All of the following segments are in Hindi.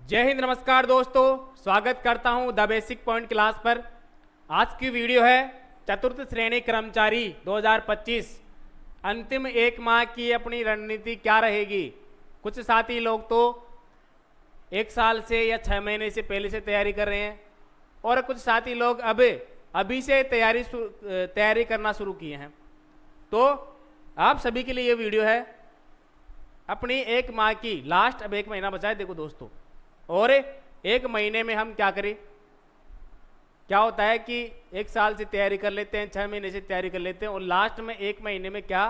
जय हिंद, नमस्कार दोस्तों, स्वागत करता हूं द बेसिक पॉइंट क्लास पर। आज की वीडियो है चतुर्थ श्रेणी कर्मचारी 2025 अंतिम एक माह की अपनी रणनीति क्या रहेगी। कुछ साथी लोग तो एक साल से या 6 महीने से पहले से तैयारी कर रहे हैं और कुछ साथी लोग अभी से तैयारी करना शुरू किए हैं। तो आप सभी के लिए ये वीडियो है अपनी एक माह की लास्ट। अब एक महीना बचा है देखो दोस्तों, और एक महीने में हम क्या करें। क्या होता है कि एक साल से तैयारी कर लेते हैं, 6 महीने से तैयारी कर लेते हैं और लास्ट में एक महीने में क्या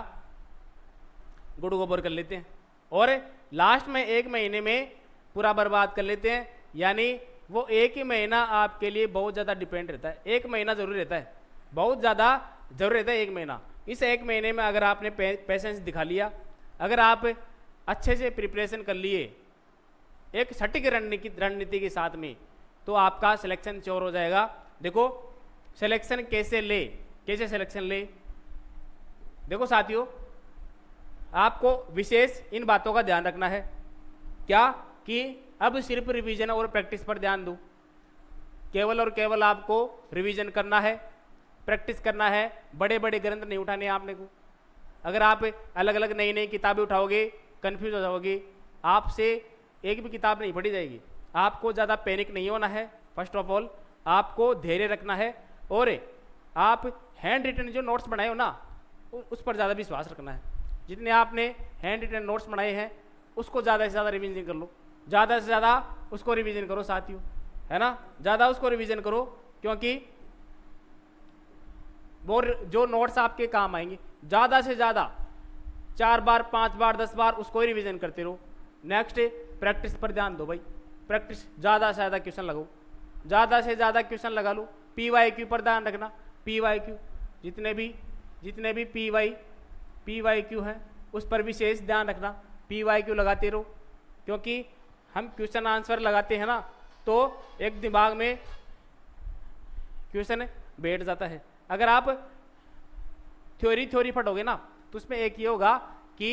गुड़ गोबर कर लेते हैं और लास्ट में एक महीने में पूरा बर्बाद कर लेते हैं। यानी वो एक ही महीना आपके लिए बहुत ज़्यादा डिपेंड रहता है। एक महीना जरूरी रहता है, बहुत ज़्यादा जरूरी रहता है एक महीना। इस एक महीने में अगर आपने पेशेंस दिखा लिया, अगर आप अच्छे से प्रिपरेशन कर लिए एक सटीक रणनीति के साथ में, तो आपका सिलेक्शन श्योर हो जाएगा। देखो सिलेक्शन कैसे सिलेक्शन ले। देखो साथियों, आपको विशेष इन बातों का ध्यान रखना है क्या कि अब सिर्फ रिवीजन और प्रैक्टिस पर ध्यान दो। केवल और केवल आपको रिवीजन करना है, प्रैक्टिस करना है, बड़े बड़े ग्रंथ नहीं उठाने आपने को। अगर आप अलग अलग नई नई किताबें उठाओगे कंफ्यूज हो जाओगे, आपसे एक भी किताब नहीं पढ़ी जाएगी। आपको ज़्यादा पैनिक नहीं होना है। फर्स्ट ऑफ ऑल आपको धैर्य रखना है और आप हैंड रिटन जो नोट्स बनाए हो ना, उस पर ज़्यादा विश्वास रखना है। जितने आपने हैंड रिटन नोट्स बनाए हैं उसको ज़्यादा से ज़्यादा रिवीजन कर लो, ज़्यादा से ज़्यादा उसको रिवीजन करो साथियों, है ना। ज़्यादा उसको रिवीजन करो क्योंकि वो जो नोट्स आपके काम आएंगे, ज़्यादा से ज़्यादा 4 बार 5 बार 10 बार उसको ही रिवीजन करते रहो। नेक्स्ट प्रैक्टिस पर ध्यान दो भाई, प्रैक्टिस ज़्यादा से ज़्यादा क्वेश्चन लगाओ, ज़्यादा से ज़्यादा क्वेश्चन लगा लो। PYQ पर ध्यान रखना। PYQ जितने भी PYQ हैं उस पर विशेष ध्यान रखना। PYQ लगाते रहो क्योंकि हम क्वेश्चन आंसर लगाते हैं ना तो एक दिमाग में क्वेश्चन बैठ जाता है। अगर आप थ्योरी पढ़ोगे ना तो उसमें एक ये होगा कि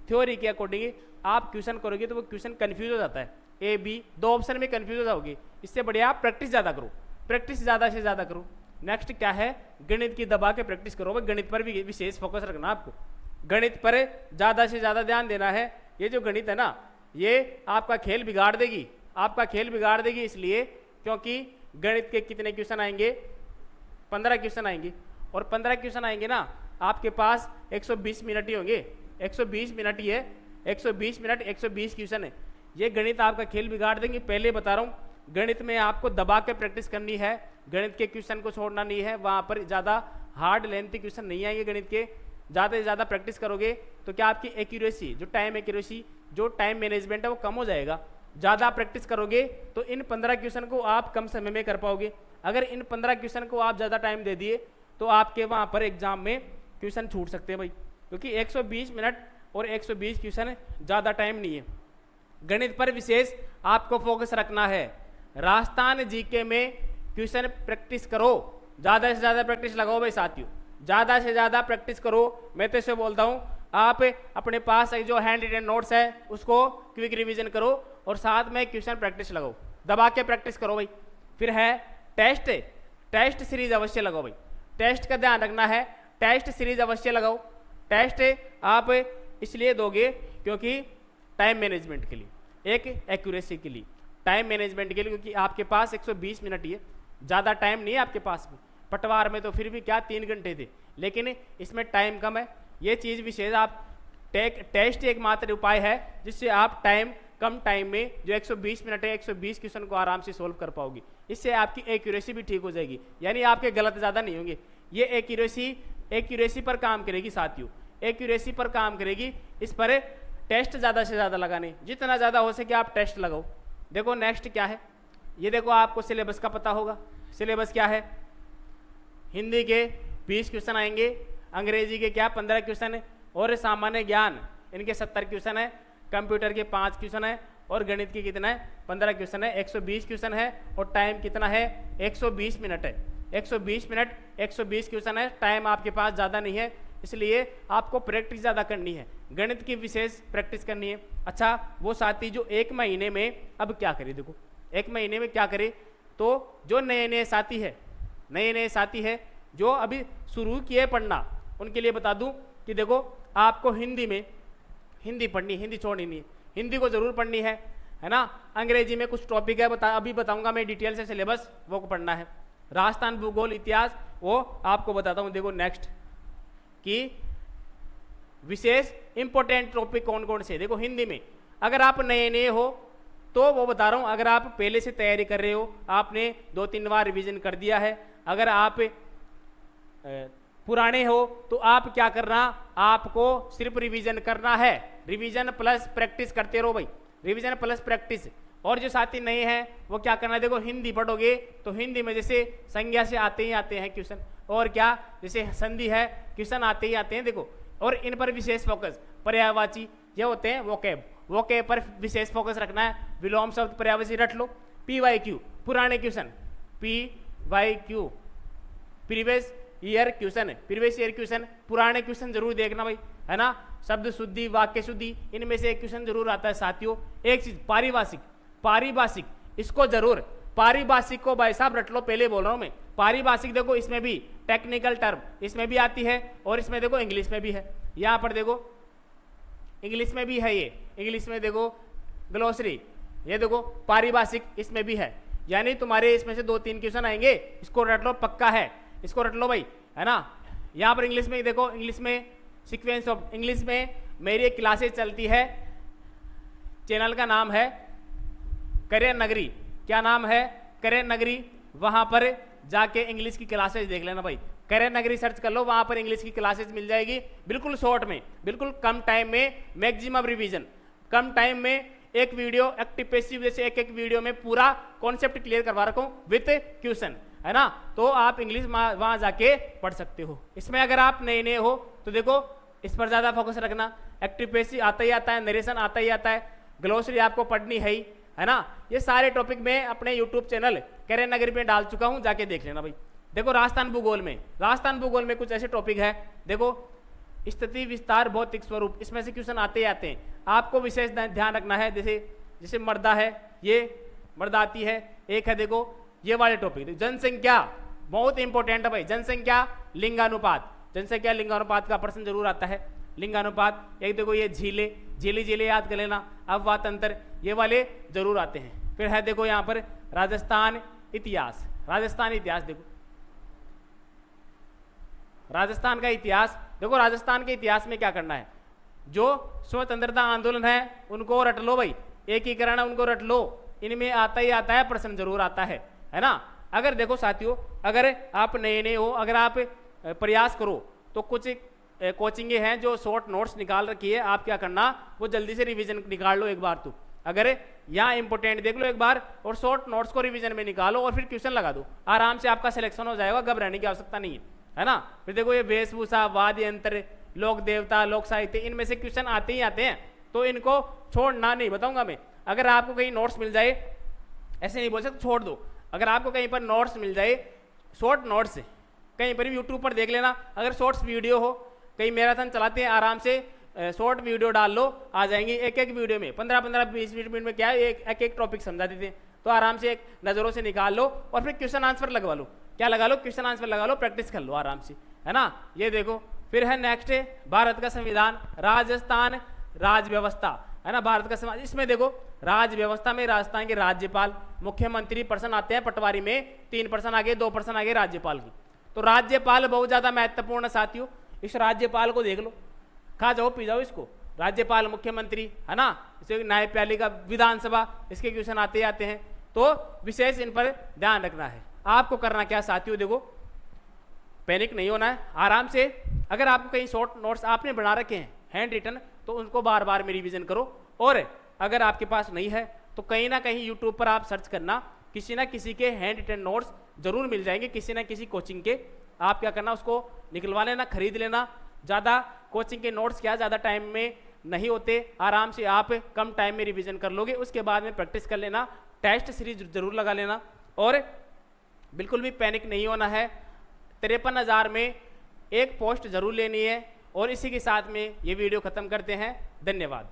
थ्योरी के अकॉर्डिंग आप क्वेश्चन करोगे तो वो क्वेश्चन कंफ्यूज हो जाता है। A B 2 ऑप्शन में कंफ्यूज हो जाओगे। इससे बढ़िया आप प्रैक्टिस ज़्यादा करो, प्रैक्टिस ज़्यादा से ज़्यादा करो। नेक्स्ट क्या है, गणित की दबा के प्रैक्टिस करो। गणित पर भी विशेष फोकस रखना आपको, गणित पर ज़्यादा से ज़्यादा ध्यान देना है। ये जो गणित है ना, ये आपका खेल बिगाड़ देगी, आपका खेल बिगाड़ देगी। इसलिए क्योंकि गणित के कितने क्वेश्चन आएंगे, 15 क्वेश्चन आएंगे और 15 क्वेश्चन आएंगे ना, आपके पास 120 मिनट ही होंगे। 120 मिनट ही है, 120 मिनट 120 क्वेश्चन है। ये गणित आपका खेल बिगाड़ देंगे। पहले बता रहा हूँ, गणित में आपको दबा के प्रैक्टिस करनी है, गणित के क्वेश्चन को छोड़ना नहीं है। वहाँ पर ज़्यादा हार्ड लेंथी क्वेश्चन नहीं आएंगे गणित के। ज़्यादा से ज़्यादा प्रैक्टिस करोगे तो क्या आपकी एक्यूरेसी, जो टाइम मैनेजमेंट है वो कम हो जाएगा। ज़्यादा प्रैक्टिस करोगे तो इन 15 क्वेश्चन को आप कम समय में कर पाओगे। अगर इन 15 क्वेश्चन को आप ज़्यादा टाइम दे दिए तो आपके वहाँ पर एग्जाम में क्वेश्चन छूट सकते हैं भाई, क्योंकि 120 मिनट और 120 क्वेश्चन ज़्यादा टाइम नहीं है। गणित पर विशेष आपको फोकस रखना है। राजस्थान जीके में क्वेश्चन प्रैक्टिस करो, ज़्यादा से ज़्यादा प्रैक्टिस लगाओ भाई साथियों, ज़्यादा से ज़्यादा प्रैक्टिस करो। मैं तो इसे बोलता हूँ, आप अपने पास जो हैंड रिटन नोट्स है उसको क्विक रिवीजन करो और साथ में क्वेश्चन प्रैक्टिस लगाओ, दबा के प्रैक्टिस करो भाई। फिर है टेस्ट सीरीज अवश्य लगाओ भाई, टेस्ट का ध्यान रखना है। टेस्ट सीरीज अवश्य लगाओ। टेस्ट आप इसलिए दोगे क्योंकि टाइम मैनेजमेंट के लिए, एक एक्यूरेसी के लिए, टाइम मैनेजमेंट के लिए, क्योंकि आपके पास 120 मिनट ही है, ज़्यादा टाइम नहीं है आपके पास में। पटवार में तो फिर भी क्या 3 घंटे थे, लेकिन इसमें टाइम कम है। ये चीज़ विशेष आप टेस्ट एकमात्र उपाय है जिससे आप कम टाइम में जो 120 मिनट है 120 क्वेश्चन को आराम से सोल्व कर पाओगे। इससे आपकी एक्यूरेसी भी ठीक हो जाएगी, यानी आपके गलत ज़्यादा नहीं होंगे। ये एक्यूरेसी पर काम करेगी साथियों, एक्यूरेसी पर काम करेगी। इस पर टेस्ट ज़्यादा से ज़्यादा लगाने, जितना ज़्यादा हो सके आप टेस्ट लगाओ। देखो नेक्स्ट क्या है, ये देखो आपको सिलेबस का पता होगा। सिलेबस क्या है, हिंदी के 20 क्वेश्चन आएंगे, अंग्रेजी के क्या 15 क्वेश्चन है और सामान्य ज्ञान इनके 70 क्वेश्चन है, कंप्यूटर के 5 क्वेश्चन है और गणित के कितना है 15 क्वेश्चन है। 120 क्वेश्चन है और टाइम कितना है 120 मिनट है। 120 मिनट 120 क्वेश्चन है, टाइम आपके पास ज़्यादा नहीं है, इसलिए आपको प्रैक्टिस ज़्यादा करनी है, गणित की विशेष प्रैक्टिस करनी है। अच्छा वो साथी जो 1 महीने में अब क्या करे, देखो 1 महीने में क्या करे, तो जो नए नए साथी है, नए नए साथी है जो अभी शुरू किए पढ़ना, उनके लिए बता दूं कि देखो आपको हिंदी में हिंदी पढ़नी, हिंदी छोड़नी नहीं, हिंदी को जरूर पढ़नी है ना। अंग्रेजी में कुछ टॉपिक है अभी बताऊंगा मैं डिटेल से सिलेबस, वो को पढ़ना है। राजस्थान भूगोल इतिहास वो आपको बताता हूँ। देखो नेक्स्ट कि विशेष इंपॉर्टेंट टॉपिक कौन कौन से, देखो हिंदी में अगर आप नए नए हो तो वो बता रहा हूँ, अगर आप पहले से तैयारी कर रहे हो, आपने 2-3 बार रिवीजन कर दिया है, अगर आप पुराने हो तो आप क्या करना, आपको सिर्फ रिवीजन करना है, रिवीजन प्लस प्रैक्टिस करते रहो भाई, रिवीजन प्लस प्रैक्टिस। और जो साथी नए हैं वो क्या करना है, देखो हिंदी पढ़ोगे तो हिंदी में जैसे संज्ञा से आते ही आते हैं क्वेश्चन, और क्या जैसे संधि है क्वेश्चन आते ही आते हैं देखो, और इन पर विशेष फोकस। पर्यायवाची ये होते हैं वोकैब, वोकैब पर विशेष फोकस रखना है। विलोम शब्द पर्यायवाची रट लो। PYQ पुराने question, PYQ previous year question, previous year question, पुराने क्वेश्चन जरूर देखना भाई, है ना। शब्द शुद्धि, वाक्य शुद्धि, इनमें से एक क्वेश्चन जरूर आता है साथियों। एक चीज पारिभाषिक, पारिभाषिक इसको जरूर, पारिभाषिक को भाई साहब रट लो, पहले बोल रहा हूं मैं। पारिभाषिक देखो इसमें भी टेक्निकल टर्म इसमें भी आती है, और इसमें देखो इंग्लिश में भी है, यहां पर देखो इंग्लिश में भी है, ये इंग्लिश में देखो ग्लोसरी, ये देखो पारिभाषिक इसमें भी है, यानी तुम्हारे इसमें से 2-3 क्वेश्चन आएंगे, इसको रट लो, पक्का है, इसको रट लो भाई, है ना। यहाँ पर इंग्लिश में देखो, इंग्लिश में सीक्वेंस ऑफ, इंग्लिश में मेरी एक क्लासेस चलती है, चैनल का नाम है करियर नगरी, क्या नाम है, करियर नगरी, वहां पर जाके इंग्लिश की क्लासेस देख लेना भाई, करियर नगरी सर्च कर लो, वहां पर इंग्लिश की क्लासेस मिल जाएगी, बिल्कुल शॉर्ट में, बिल्कुल कम टाइम में, मैक्सिमम रिवीजन, कम टाइम में एक वीडियो, एक्टिव पैसिव जैसे एक एक वीडियो में पूरा कॉन्सेप्ट क्लियर करवा रखा हूं विथ क्वेश्चन, है ना। तो आप इंग्लिश वहां जाके पढ़ सकते हो। इसमें अगर आप नए नए हो तो देखो इस पर ज्यादा फोकस रखना, एक्टिव पैसिव आता ही आता है, नरेशन आता ही आता है, ग्लोसरी आपको पढ़नी है ना। ये सारे टॉपिक मैं अपने यूट्यूब चैनल करियर नगरी पे डाल चुका हूं, जाके देख लेना भाई। देखो राजस्थान भूगोल में, राजस्थान भूगोल में कुछ ऐसे टॉपिक है, देखो स्थिति विस्तार भौतिक स्वरूप, इसमें से क्वेश्चन आते ही आते हैं, आपको विशेष ध्यान रखना है। जैसे मर्दा है, ये मर्दा आती है, एक है देखो ये वाले टॉपिक। जनसंख्या बहुत इंपॉर्टेंट है भाई, जनसंख्या लिंगानुपात, जनसंख्या लिंगानुपात का प्रश्न जरूर आता है, लिंगानुपात। एक देखो ये झीले, झीले याद कर लेना, अववाद तंत्र, ये वाले जरूर आते हैं। फिर है देखो यहाँ पर राजस्थान इतिहास, राजस्थान इतिहास देखो, राजस्थान का इतिहास, देखो राजस्थान के इतिहास में क्या करना है, जो स्वतंत्रता आंदोलन है उनको रट लो भाई, एकीकरण उनको रट लो, इनमें आता ही आता है, प्रश्न जरूर आता है ना। अगर देखो साथियों, अगर आप नए नए हो, अगर आप प्रयास करो तो कुछ कोचिंगे हैं जो शॉर्ट नोट्स निकाल रखी है, आप क्या करना, वो जल्दी से रिवीजन निकाल लो एक बार। तो अगर यहाँ इंपॉर्टेंट देख लो एक बार, और शॉर्ट नोट्स को रिवीजन में निकालो, और फिर क्वेश्चन लगा दो, आराम से आपका सिलेक्शन हो जाएगा, घबराने की आवश्यकता नहीं है ना। फिर देखो ये वेशभूषा, वाद्य यंत्र, लोक देवता, लोक साहित्य, इनमें से क्वेश्चन आते ही आते हैं, तो इनको छोड़ना नहीं, बताऊंगा मैं। अगर आपको कहीं नोट्स मिल जाए, ऐसे नहीं बोल सकते छोड़ दो, अगर आपको कहीं पर नोट्स मिल जाए, शॉर्ट नोट्स कहीं पर भी यूट्यूब पर देख लेना, अगर शॉर्ट्स वीडियो हो, कहीं मैराथन चलाते हैं, आराम से शॉर्ट वीडियो डाल लो, आ जाएंगे एक एक वीडियो में 15-15, 20-20 मिनट में क्या है, एक टॉपिक समझा देते हैं, तो आराम से एक नज़रों से निकाल लो, और फिर क्वेश्चन आंसर लगवा लो, क्या लगा लो, क्वेश्चन आंसर लगा लो, प्रैक्टिस कर लो आराम से, है ना। ये देखो फिर है नेक्स्ट है भारत का संविधान, राजस्थान राज व्यवस्था, है ना, भारत का संविधान। इसमें देखो राज व्यवस्था में राजस्थान के राज्यपाल, मुख्यमंत्री पर्सन आते हैं, पटवारी में 3 पर्सन आगे, 2 पर्सन आगे राज्यपाल की। तो राज्यपाल बहुत ज्यादा महत्वपूर्ण साथियों, इस राज्यपाल को देख लो, खा जाओ पी जाओ इसको, राज्यपाल, मुख्यमंत्री, है ना, इसे न्यायपालिका, विधानसभा, इसके क्वेश्चन आते आते हैं, तो विशेष इन पर ध्यान रखना है। आपको करना क्या साथियों, देखो पैनिक नहीं होना है, आराम से। अगर आपको कहीं शॉर्ट नोट्स आपने बना रखे हैं हैंड रिटन, तो उनको बार बार में रिवीजन करो, और अगर आपके पास नहीं है तो कहीं ना कहीं यूट्यूब पर आप सर्च करना, किसी ना किसी के हैंड रिटन नोट्स जरूर मिल जाएंगे, किसी ना किसी कोचिंग के। आप क्या करना, उसको निकलवा लेना, खरीद लेना। ज़्यादा कोचिंग के नोट्स क्या ज़्यादा टाइम में नहीं होते, आराम से आप कम टाइम में रिवीजन कर लोगे, उसके बाद में प्रैक्टिस कर लेना, टेस्ट सीरीज जरूर लगा लेना, और बिल्कुल भी पैनिक नहीं होना है। 53,000 में एक पोस्ट जरूर लेनी है। और इसी के साथ में ये वीडियो खत्म करते हैं। धन्यवाद।